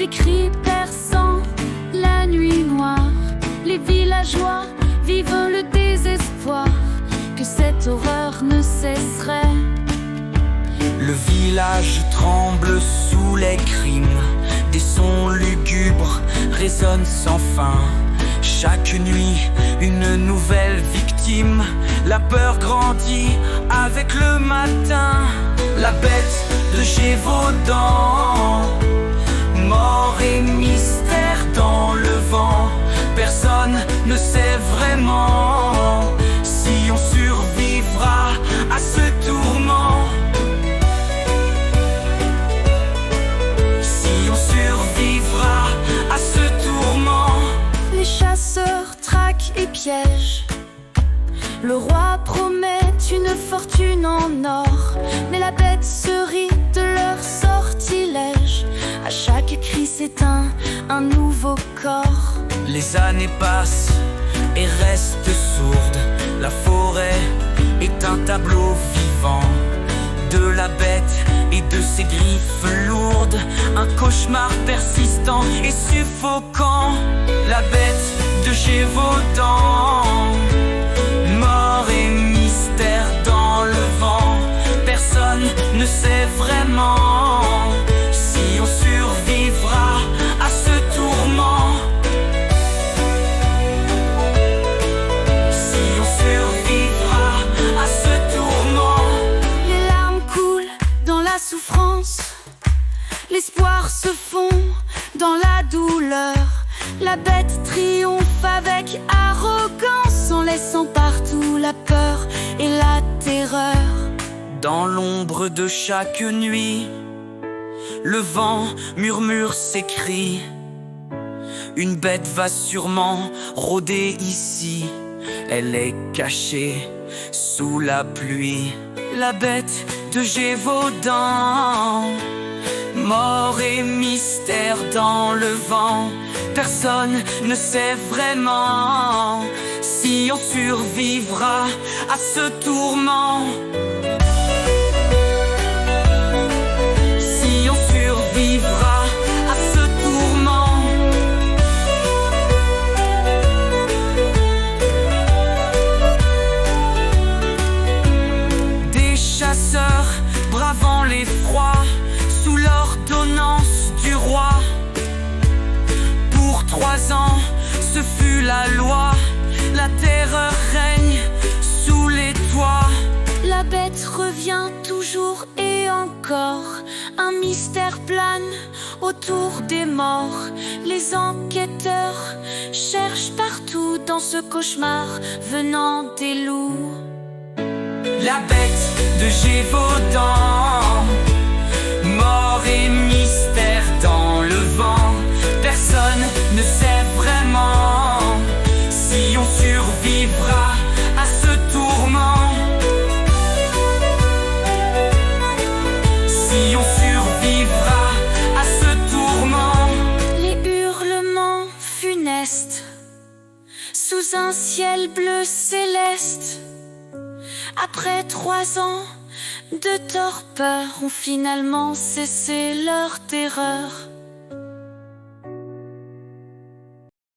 les cris perçants, la nuit noire. Les villageois vivent le désespoir que cette horreur ne cesserait. Le village tremble sous les crimes, des sons lugubres résonnent sans fin. Chaque nuit, une nouvelle victime, la peur grandit avec le matin. La bête de Gévaudan, mort et mystère dans le vent. Personne ne sait vraiment si on survivra à ce tourment. Si on survivra à ce tourment. Les chasseurs traquent et piègent. Le roi promet une fortune en or, mais la bête se rit de leur sortilège. À chaque cri s'éteint un nouveau corps. Les années passent et restent sourdes. La forêt est un tableau vivant de la bête et de ses griffes lourdes. Un cauchemar persistant et suffocant. La bête de Gévaudan, mort et mystère dans le vent. Personne ne sait vraiment si on survivra à ce tourment. Si on survivra à ce tourment. Les larmes coulent dans la souffrance, l'espoir se fond dans la douleur. La bête triomphe avec arrogance en laissant partout la peur et la terreur. Dans l'ombre de chaque nuit, le vent murmure ses cris. Une bête va sûrement rôder ici. Elle est cachée sous la pluie. La bête de Gévaudan, mort et mystère dans le vent. Personne ne sait vraiment si on survivra à ce tourment. Si on survivra à ce tourment. Des chasseurs bravant l'effroi sous l'ordonnance du roi. Pour 3 ans, ce fut la loi. La terreur règne sous les toits. La bête revient toujours et encore. Un mystère plane autour des morts. Les enquêteurs cherchent partout dans ce cauchemar venant des loups. La bête de Gévaudan, mort et mystère dans le vent. Personne ne sait vraiment si on survivra à ce tourment. Si on survivra à ce tourment. Les hurlements funestes sous un ciel bleu céleste. Après 3 ans de torpeur ont finalement cessé leur terreur.